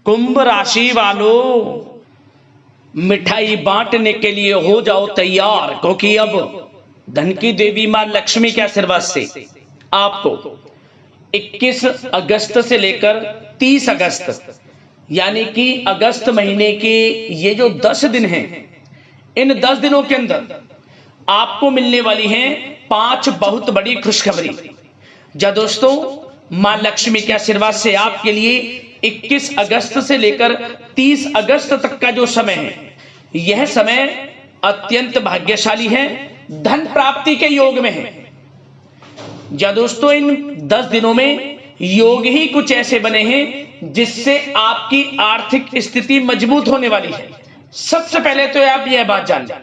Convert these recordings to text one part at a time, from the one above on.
कुंभ राशि वालों, मिठाई बांटने के लिए हो जाओ तैयार, क्योंकि अब धन की देवी मां लक्ष्मी के आशीर्वाद से आपको 21 अगस्त से लेकर 30 अगस्त यानी कि अगस्त महीने के ये जो 10 दिन हैं, इन 10 दिनों के अंदर आपको मिलने वाली हैं 5 बहुत बड़ी खुशखबरी। जा दोस्तों, मां लक्ष्मी के आशीर्वाद से आपके लिए 21 अगस्त से लेकर 30 अगस्त तक का जो समय है, यह समय अत्यंत भाग्यशाली है, धन प्राप्ति के योग में है। जा दोस्तों, इन 10 दिनों में योग ही कुछ ऐसे बने हैं जिससे आपकी आर्थिक स्थिति मजबूत होने वाली है। सबसे पहले तो आप यह बात जान लें,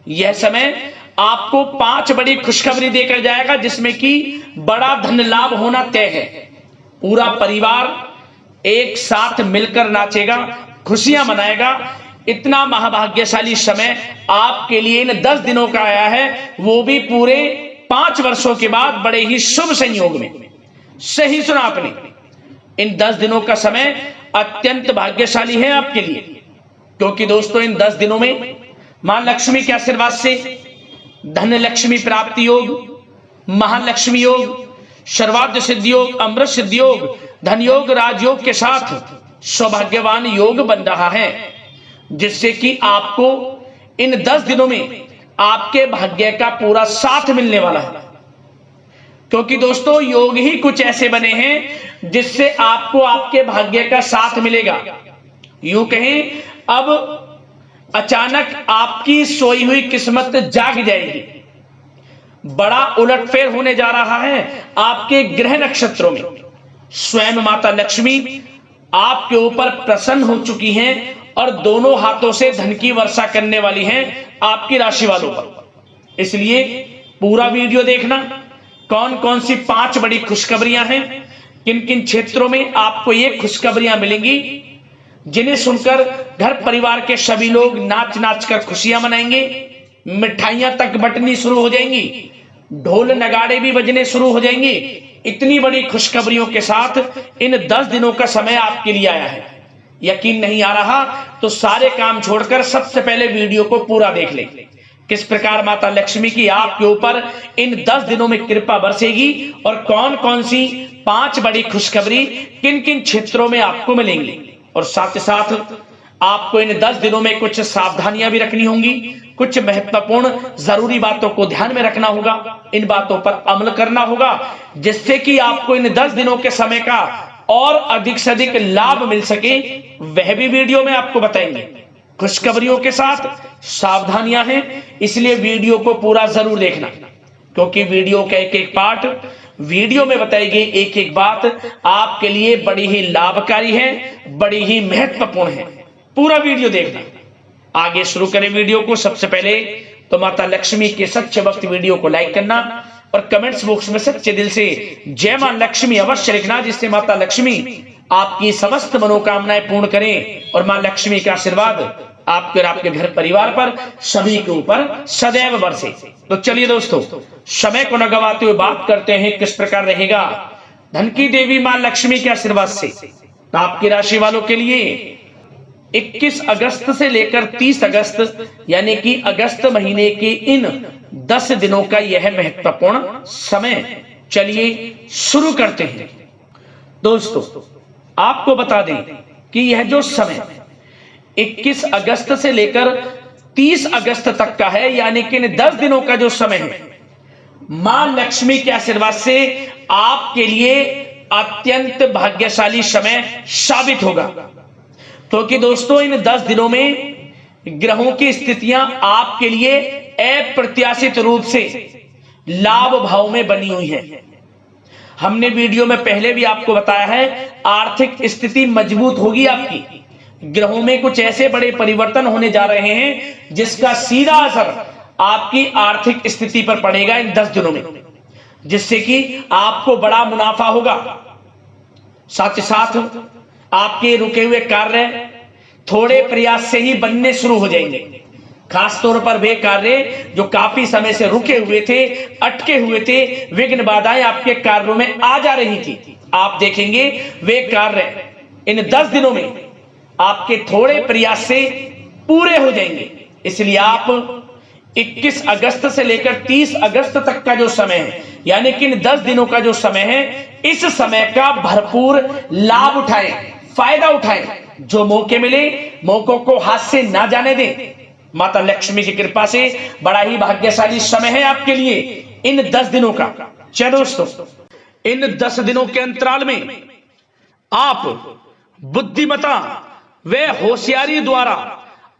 यह समय आपको 5 बड़ी खुशखबरी देकर जाएगा, जिसमें कि बड़ा धन लाभ होना तय है। पूरा परिवार एक साथ मिलकर नाचेगा, खुशियां मनाएगा। इतना महाभाग्यशाली समय आपके लिए इन 10 दिनों का आया है, वो भी पूरे 5 वर्षों के बाद बड़े ही शुभ संयोग में। सही सुना आपने, इन 10 दिनों का समय अत्यंत भाग्यशाली है आपके लिए, क्योंकि दोस्तों इन 10 दिनों में मां लक्ष्मी के आशीर्वाद से धन लक्ष्मी प्राप्ति योग, महालक्ष्मी योग, सर्वार्थ सिद्धि योग, अमृत सिद्धि योग, धन योग, राजयोग के साथ सौभाग्यवान योग बन रहा है, जिससे कि आपको इन 10 दिनों में आपके भाग्य का पूरा साथ मिलने वाला है। क्योंकि दोस्तों योग ही कुछ ऐसे बने हैं जिससे आपको आपके भाग्य का साथ मिलेगा। यूं कहें, अब अचानक आपकी सोई हुई किस्मत जाग जाएगी। बड़ा उलटफेर होने जा रहा है आपके ग्रह नक्षत्रों में। स्वयं माता लक्ष्मी आपके ऊपर प्रसन्न हो चुकी हैं और दोनों हाथों से धन की वर्षा करने वाली हैं आपकी राशि वालों पर। इसलिए पूरा वीडियो देखना, कौन कौन सी 5 बड़ी खुशखबरियां हैं, किन किन क्षेत्रों में आपको ये खुशखबरियां मिलेंगी, जिन्हें सुनकर घर परिवार के सभी लोग नाच नाच कर खुशियां मनाएंगे, मिठाइयां तक बंटनी शुरू हो जाएंगी, ढोल नगाड़े भी बजने शुरू हो जाएंगे। इतनी बड़ी खुशखबरियों के साथ इन 10 दिनों का समय आपके लिए आया है। यकीन नहीं आ रहा तो सारे काम छोड़कर सबसे पहले वीडियो को पूरा देख लें, किस प्रकार माता लक्ष्मी की आपके ऊपर इन 10 दिनों में कृपा बरसेगी और कौन कौन सी 5 बड़ी खुशखबरी किन किन क्षेत्रों में आपको मिलेंगी। और साथ ही साथ आपको इन 10 दिनों में कुछ सावधानियां भी रखनी होंगी, कुछ महत्वपूर्ण जरूरी बातों को ध्यान में रखना होगा, इन बातों पर अमल करना होगा, जिससे कि आपको इन 10 दिनों के समय का और अधिक से अधिक लाभ मिल सके। वह भी वीडियो में आपको बताएंगे। खुशखबरियों के साथ सावधानियां हैं, इसलिए वीडियो को पूरा जरूर देखना, क्योंकि वीडियो का एक एक पार्ट, वीडियो में बताई गई एक एक बात आपके लिए बड़ी ही लाभकारी है, बड़ी ही महत्वपूर्ण है। पूरा वीडियो देखना। आगे शुरू करें वीडियो को। सबसे पहले तो माता लक्ष्मी के सच्चे भक्त वीडियो को लाइक करना और कमेंट्स बॉक्स में सच्चे दिल से जय मां लक्ष्मी अवश्य लिखना, जिससे माता लक्ष्मी आपकी समस्त मनोकामनाएं पूर्ण करें और मां लक्ष्मी का आशीर्वाद आपके और आपके घर परिवार पर सभी के ऊपर सदैव बरसे। तो चलिए दोस्तों, समय को न गवाते हुए बात करते हैं किस प्रकार रहेगा धन की देवी मां लक्ष्मी के आशीर्वाद से आपकी राशि वालों के लिए 21 अगस्त से लेकर 30 अगस्त यानी कि अगस्त महीने के इन 10 दिनों का यह महत्वपूर्ण समय। चलिए शुरू करते हैं। दोस्तों आपको बता दें कि यह जो समय 21 अगस्त से लेकर 30 अगस्त तक का है, यानी कि इन 10 दिनों का जो समय है, मां लक्ष्मी के आशीर्वाद से आपके लिए अत्यंत भाग्यशाली समय साबित होगा। क्योंकि दोस्तों इन 10 दिनों में ग्रहों की स्थितियां आपके लिए अप्रत्याशित रूप से लाभ भाव में बनी हुई हैं। हमने वीडियो में पहले भी आपको बताया है, आर्थिक स्थिति मजबूत होगी आपकी। ग्रहों में कुछ ऐसे बड़े परिवर्तन होने जा रहे हैं जिसका सीधा असर आपकी आर्थिक स्थिति पर पड़ेगा इन 10 दिनों में, जिससे कि आपको बड़ा मुनाफा होगा। साथ ही साथ आपके रुके हुए कार्य थोड़े प्रयास से ही बनने शुरू हो जाएंगे। खासतौर पर वे कार्य जो काफी समय से रुके हुए थे, अटके हुए थे, विघ्न बाधाएं आपके कार्यों में आ जा रही थी, आप देखेंगे वे कार्य इन 10 दिनों में आपके थोड़े प्रयास से पूरे हो जाएंगे। इसलिए आप 21 अगस्त से लेकर 30 अगस्त तक का जो समय है, यानी कि इन 10 दिनों का जो समय है, इस समय का भरपूर लाभ उठाएं, फायदा उठाएं। जो मौके मिले मौकों को हाथ से ना जाने दें। माता लक्ष्मी की कृपा से बड़ा ही भाग्यशाली समय है आपके लिए इन 10 दिनों का। चलो दोस्तों, इन 10 दिनों के अंतराल में आप बुद्धिमता व होशियारी द्वारा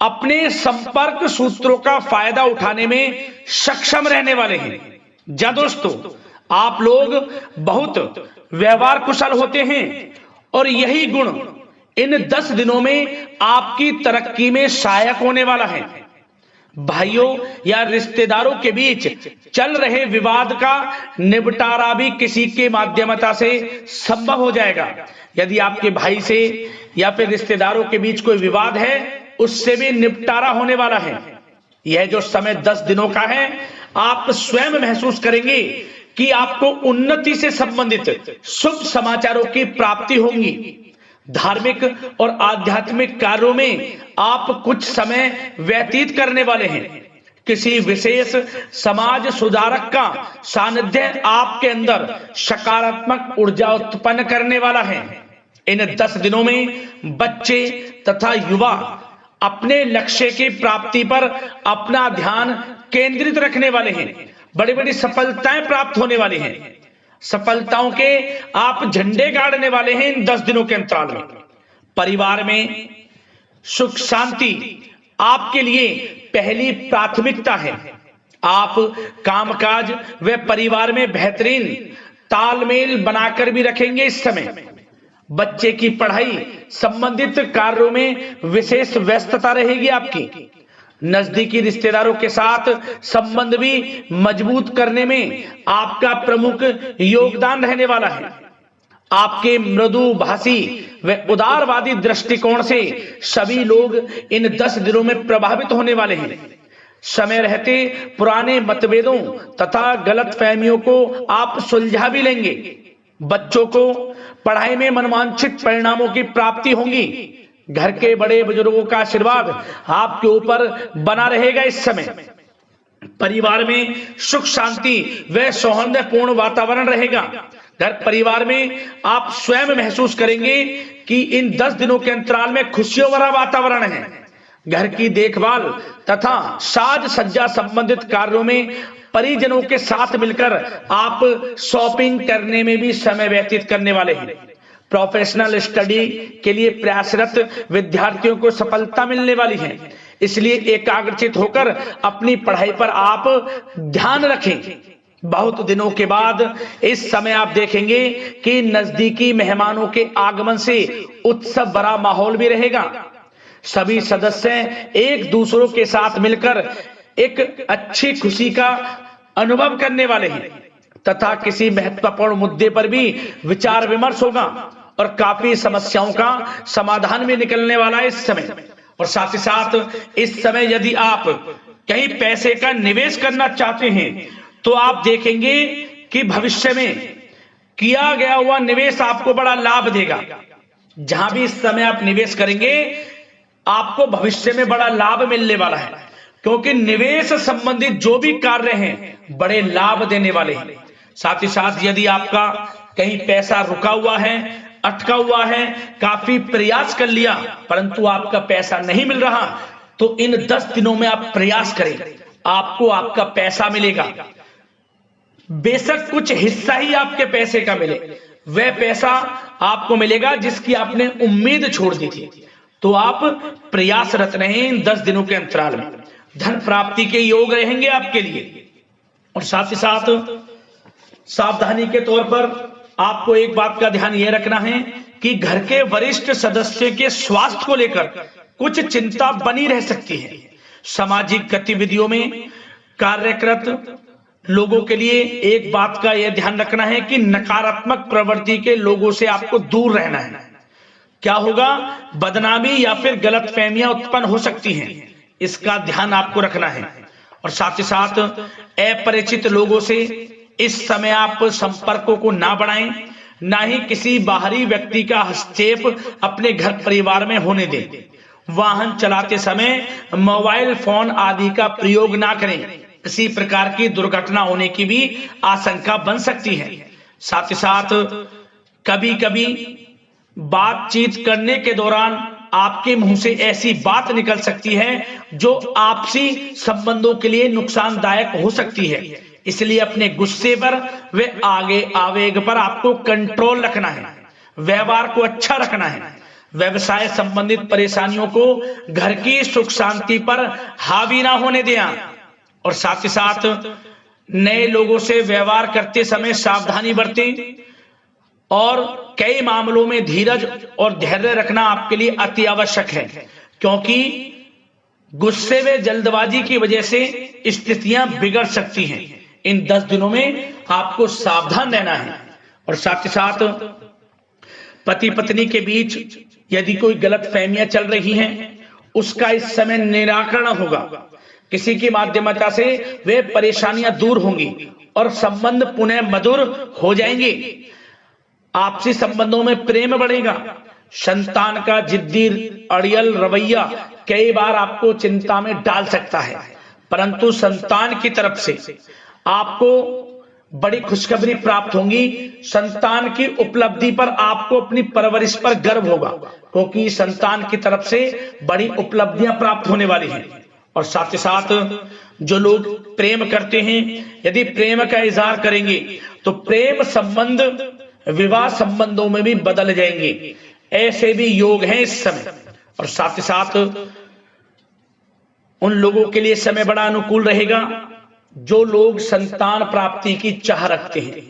अपने संपर्क सूत्रों का फायदा उठाने में सक्षम रहने वाले हैं। जा दोस्तों, आप लोग बहुत व्यवहार कुशल होते हैं और यही गुण इन 10 दिनों में आपकी तरक्की में सहायक होने वाला है। भाइयों या रिश्तेदारों के बीच चल रहे विवाद का निपटारा भी किसी के माध्यमता से संभव हो जाएगा। यदि आपके भाई से या फिर रिश्तेदारों के बीच कोई विवाद है, उससे भी निपटारा होने वाला है। यह जो समय 10 दिनों का है, आप स्वयं महसूस करेंगे कि आपको उन्नति से संबंधित शुभ समाचारों की प्राप्ति होगी। धार्मिक और आध्यात्मिक कार्यों में आप कुछ समय व्यतीत करने वाले हैं। किसी विशेष समाज सुधारक का सानिध्य आपके अंदर सकारात्मक ऊर्जा उत्पन्न करने वाला है। इन 10 दिनों में बच्चे तथा युवा अपने लक्ष्य की प्राप्ति पर अपना ध्यान केंद्रित रखने वाले हैं। बड़ी बड़ी सफलताएं प्राप्त होने वाली हैं। सफलताओं के आप झंडे गाड़ने वाले हैं इन 10 दिनों के अंतराल में। परिवार में सुख शांति आपके लिए पहली प्राथमिकता है। आप कामकाज व परिवार में बेहतरीन तालमेल बनाकर भी रखेंगे। इस समय बच्चे की पढ़ाई संबंधित कार्यों में विशेष व्यस्तता रहेगी आपकी। नजदीकी रिश्तेदारों के साथ संबंध भी मजबूत करने में आपका प्रमुख योगदान रहने वाला है। आपके मृदुभाषी व उदारवादी दृष्टिकोण से सभी लोग इन 10 दिनों में प्रभावित होने वाले हैं। समय रहते पुराने मतभेदों तथा गलतफहमियों को आप सुलझा भी लेंगे। बच्चों को पढ़ाई में मनवांछित परिणामों की प्राप्ति होगी। घर के बड़े बुजुर्गों का आशीर्वाद आपके ऊपर बना रहेगा। इस समय परिवार में सुख शांति व सौहार्दपूर्ण वातावरण रहेगा। घर परिवार में आप स्वयं महसूस करेंगे कि इन 10 दिनों के अंतराल में खुशियों भरा वातावरण है। घर की देखभाल तथा साज सज्जा संबंधित कार्यों में परिजनों के साथ मिलकर आप शॉपिंग करने में भी समय व्यतीत करने वाले हैं। प्रोफेशनल स्टडी के लिए प्रयासरत विद्यार्थियों को सफलता मिलने वाली है। इसलिए एकाग्रचित होकर अपनी पढ़ाई पर आप ध्यान रखें। बहुत दिनों के बाद इस समय आप देखेंगे कि नजदीकी मेहमानों के आगमन से उत्सव भरा माहौल भी रहेगा। सभी सदस्य एक दूसरों के साथ मिलकर एक अच्छी खुशी का अनुभव करने वाले हैं तथा किसी महत्वपूर्ण मुद्दे पर भी विचार विमर्श होगा और काफी समस्याओं का समाधान भी निकलने वाला है इस समय। और साथ ही साथ इस समय यदि आप कहीं पैसे का निवेश करना चाहते हैं तो आप देखेंगे कि भविष्य में किया गया हुआ निवेश आपको बड़ा लाभ देगा। जहां भी इस समय आप निवेश करेंगे आपको भविष्य में बड़ा लाभ मिलने वाला है, क्योंकि निवेश संबंधित जो भी कार्य हैं बड़े लाभ देने वाले हैं। साथ ही साथ यदि आपका कहीं पैसा रुका हुआ है, अटका हुआ है, काफी प्रयास कर लिया परंतु आपका पैसा नहीं मिल रहा, तो इन 10 दिनों में आप प्रयास करें, आपको आपका पैसा मिलेगा। बेशक कुछ हिस्सा ही आपके पैसे का मिले, वह पैसा आपको मिलेगा जिसकी आपने उम्मीद छोड़ दी थी। तो आप प्रयासरत रहें इन 10 दिनों के अंतराल में। धन प्राप्ति के योग रहेंगे आपके लिए। और साथ ही साथ सावधानी के तौर पर आपको एक बात का ध्यान यह रखना है कि घर के वरिष्ठ सदस्य के स्वास्थ्य को लेकर कुछ चिंता बनी रह सकती है। सामाजिक गतिविधियों में कार्यरत लोगों के लिए एक बात का यह ध्यान रखना है कि नकारात्मक प्रवृत्ति के लोगों से आपको दूर रहना है। क्या होगा, बदनामी या फिर गलतफहमियां उत्पन्न हो सकती हैं, इसका ध्यान आपको रखना है। और साथ ही साथ अपरिचित लोगों से इस समय आप संपर्कों को ना बढ़ाएं। ना ही किसी बाहरी व्यक्ति का हस्तक्षेप अपने घर परिवार में होने दें। वाहन चलाते समय मोबाइल फोन आदि का प्रयोग ना करें, किसी प्रकार की दुर्घटना होने की भी आशंका बन सकती है। साथ ही साथ कभी कभी बातचीत करने के दौरान आपके मुंह से ऐसी बात निकल सकती है जो आपसी संबंधों के लिए नुकसानदायक हो सकती है। इसलिए अपने गुस्से पर व आगे आवेग पर आपको कंट्रोल रखना है, व्यवहार को अच्छा रखना है। व्यवसाय संबंधित परेशानियों को घर की सुख शांति पर हावी ना होने दें। और साथ ही साथ नए लोगों से व्यवहार करते समय सावधानी बरतें और कई मामलों में धीरज और धैर्य रखना आपके लिए अति आवश्यक है, क्योंकि गुस्से में जल्दबाजी की वजह से स्थितियां बिगड़ सकती हैं। इन 10 दिनों में आपको सावधान रहना है। और साथ ही साथ पति पत्नी के बीच यदि कोई गलत फहमियां चल रही हैं, उसका इस समय निराकरण होगा। किसी की माध्यमता से वे परेशानियां दूर होंगी और संबंध पुनः मधुर हो जाएंगे। आपसी संबंधों में प्रेम बढ़ेगा। संतान का जिद्दी अड़ियल रवैया कई बार आपको चिंता में डाल सकता है, परंतु संतान की तरफ से आपको बड़ी खुशखबरी प्राप्त होगी। संतान की उपलब्धि पर आपको अपनी परवरिश पर गर्व होगा, क्योंकि संतान की तरफ से बड़ी उपलब्धियां प्राप्त होने वाली हैं। और साथ ही साथ जो लोग प्रेम करते हैं, यदि प्रेम का इजहार करेंगे तो प्रेम संबंध विवाह संबंधों में भी बदल जाएंगे। ऐसे भी योग हैं इस समय। और साथ ही साथ उन लोगों के लिए समय बड़ा अनुकूल रहेगा जो लोग संतान प्राप्ति की चाह रखते हैं,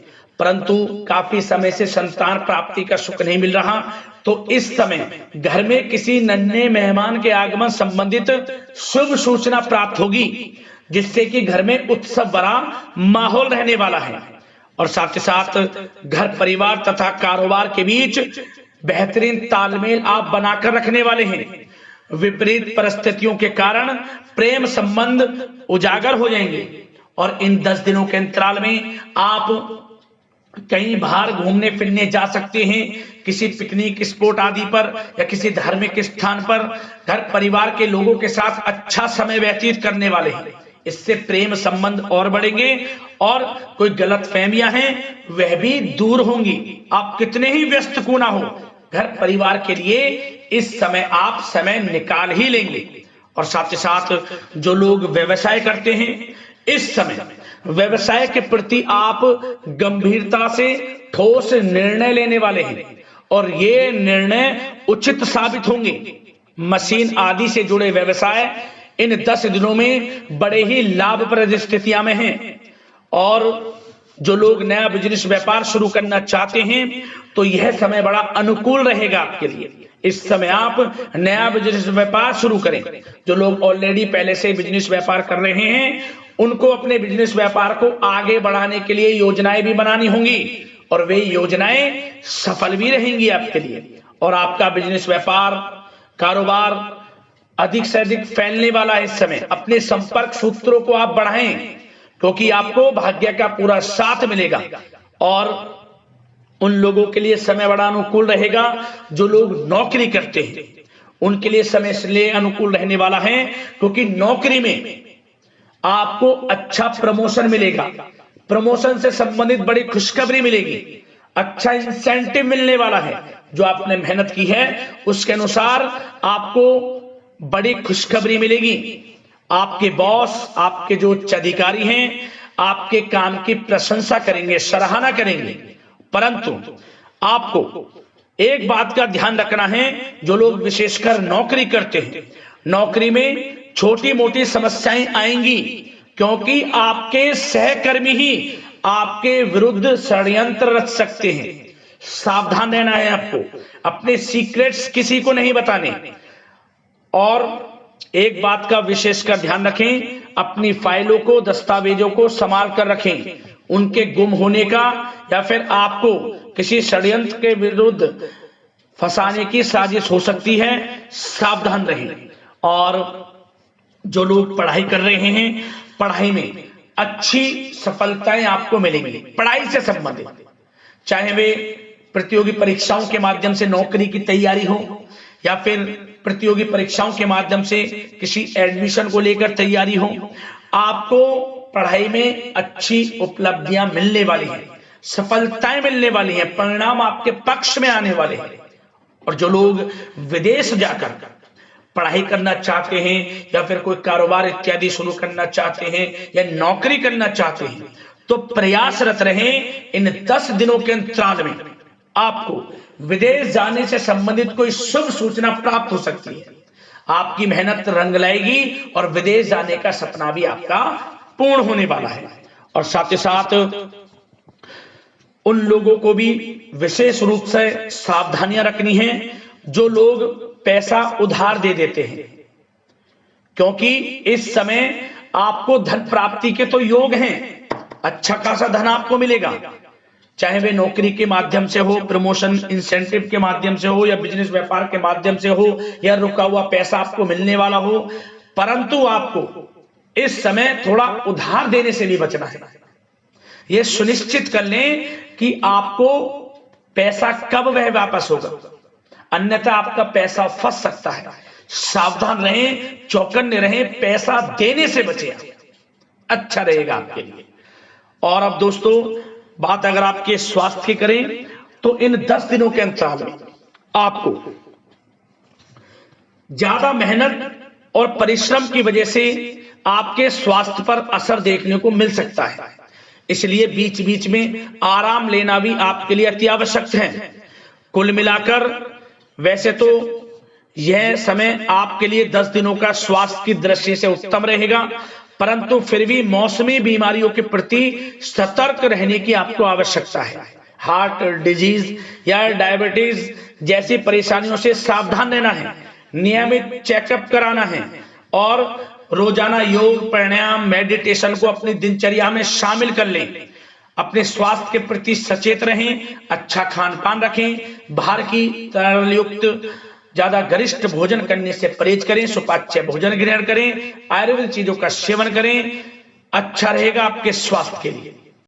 परंतु काफी समय से संतान प्राप्ति का सुख नहीं मिल रहा, तो इस समय घर में किसी नन्हे मेहमान के आगमन संबंधित शुभ सूचना प्राप्त होगी, जिससे कि घर में उत्सव भरा माहौल रहने वाला है। और साथ ही साथ घर परिवार तथा कारोबार के बीच बेहतरीन तालमेल आप बनाकर रखने वाले हैं। विपरीत परिस्थितियों के कारण प्रेम संबंध उजागर हो जाएंगे। और इन 10 दिनों के अंतराल में आप कहीं बाहर घूमने फिरने जा सकते हैं, किसी पिकनिक स्पॉट आदि पर या किसी धार्मिक स्थान पर घर परिवार के लोगों के साथ अच्छा समय व्यतीत करने वाले हैं। इससे प्रेम संबंध और बढ़ेंगे और कोई गलत फहमियां हैं वह भी दूर होंगी। आप कितने ही व्यस्त क्यों ना हो, घर परिवार के लिए इस समय आप समय निकाल ही लेंगे। और साथ ही साथ जो लोग व्यवसाय करते हैं, इस समय व्यवसाय के प्रति आप गंभीरता से ठोस निर्णय लेने वाले हैं और ये निर्णय उचित साबित होंगे। मशीन आदि से जुड़े व्यवसाय इन 10 दिनों में बड़े ही लाभप्रद स्थितियां में हैं। और जो लोग नया बिजनेस व्यापार शुरू करना चाहते हैं तो यह समय बड़ा अनुकूल रहेगा आपके लिए। इस समय आप नया बिजनेस व्यापार शुरू करें। जो लोग ऑलरेडी पहले से बिजनेस व्यापार कर रहे हैं, उनको अपने बिजनेस व्यापार को आगे बढ़ाने के लिए योजनाएं भी बनानी होंगी और वे योजनाएं सफल भी रहेंगी आपके लिए। और आपका बिजनेस व्यापार कारोबार अधिक से अधिक फैलने वाला है। इस समय अपने संपर्क सूत्रों को आप बढ़ाएं, क्योंकि आपको भाग्य का पूरा साथ मिलेगा। और उन लोगों के लिए समय बड़ा अनुकूल रहेगा जो लोग नौकरी करते हैं, उनके लिए समय इसलिए अनुकूल रहने वाला है क्योंकि नौकरी में आपको अच्छा प्रमोशन मिलेगा। प्रमोशन से संबंधित बड़ी खुशखबरी मिलेगी, अच्छा इंसेंटिव मिलने वाला है। जो आपने मेहनत की है उसके अनुसार आपको बड़ी खुशखबरी मिलेगी। आपके बॉस, आपके जो उच्च अधिकारी हैं, आपके काम की प्रशंसा करेंगे, सराहना करेंगे। परंतु आपको एक बात का ध्यान रखना है, जो लोग विशेषकर नौकरी करते हैं, नौकरी में छोटी मोटी समस्याएं आएंगी, क्योंकि आपके सहकर्मी ही आपके विरुद्ध षड्यंत्र रच सकते हैं। सावधान रहना है आपको, अपने सीक्रेट्स किसी को नहीं बताने। और एक बात का विशेषकर ध्यान रखें, अपनी फाइलों को, दस्तावेजों को संभाल कर रखें। उनके गुम होने का या फिर आपको किसी षड्यंत्र के विरुद्ध फंसाने की साजिश हो सकती है, सावधान रहें। और जो लोग पढ़ाई कर रहे हैं, पढ़ाई में अच्छी सफलताएं आपको मिलेंगी। पढ़ाई से संबंधित, चाहे वे प्रतियोगी परीक्षाओं के माध्यम से नौकरी की तैयारी हो, या फिर प्रतियोगी परीक्षाओं के माध्यम से किसी एडमिशन को लेकर तैयारी हो, आपको पढ़ाई में अच्छी उपलब्धियां मिलने वाली हैं, सफलताएं मिलने वाली हैं, परिणाम आपके पक्ष में आने वाले हैं। और जो लोग विदेश जाकर पढ़ाई करना चाहते हैं या फिर कोई कारोबार इत्यादि शुरू करना चाहते हैं या नौकरी करना चाहते हैं, तो प्रयासरत रहें। इन 10 दिनों के अंतराल में आपको विदेश जाने से संबंधित कोई शुभ सूचना प्राप्त हो सकती है। आपकी मेहनत रंग लाएगी और विदेश जाने का सपना भी आपका पूर्ण होने वाला है। और साथ ही साथ उन लोगों को भी विशेष रूप से सावधानियां रखनी है जो लोग पैसा उधार दे देते हैं, क्योंकि इस समय आपको धन प्राप्ति के तो योग हैं, अच्छा खासा धन आपको मिलेगा, चाहे वे नौकरी के माध्यम से हो, प्रमोशन इंसेंटिव के माध्यम से हो, या बिजनेस व्यापार के माध्यम से हो, या रुका हुआ पैसा आपको मिलने वाला हो। परंतु आपको इस समय थोड़ा उधार देने से भी बचना है। यह सुनिश्चित कर लें कि आपको पैसा कब वह वापस होगा, अन्यथा आपका पैसा फंस सकता है। सावधान रहें, चौकन्ने रहें, पैसा देने से बचें, अच्छा रहेगा आपके लिए। और अब दोस्तों, बात अगर आपके स्वास्थ्य की करें तो इन 10 दिनों के अंतराल में आपको ज्यादा मेहनत और परिश्रम की वजह से आपके स्वास्थ्य पर असर देखने को मिल सकता है, इसलिए बीच बीच में आराम लेना भी आपके लिए अति आवश्यक है। कुल मिलाकर वैसे तो यह समय आपके लिए 10 दिनों का स्वास्थ्य की दृष्टि से उत्तम रहेगा, परंतु फिर भी मौसमी बीमारियों के प्रति सतर्क रहने की आपको आवश्यकता है। हार्ट डिजीज या डायबिटीज जैसी परेशानियों से सावधान रहना है, नियमित चेकअप कराना है और रोजाना योग, प्राणायाम, मेडिटेशन को अपनी दिनचर्या में शामिल कर लें। अपने स्वास्थ्य के प्रति सचेत रहें, अच्छा खान पान रखें, बाहर की तरल युक्त ज्यादा गरिष्ठ भोजन करने से परहेज करें, सुपाच्य भोजन ग्रहण करें, आयुर्वेदिक चीजों का सेवन करें, अच्छा रहेगा आपके स्वास्थ्य के लिए।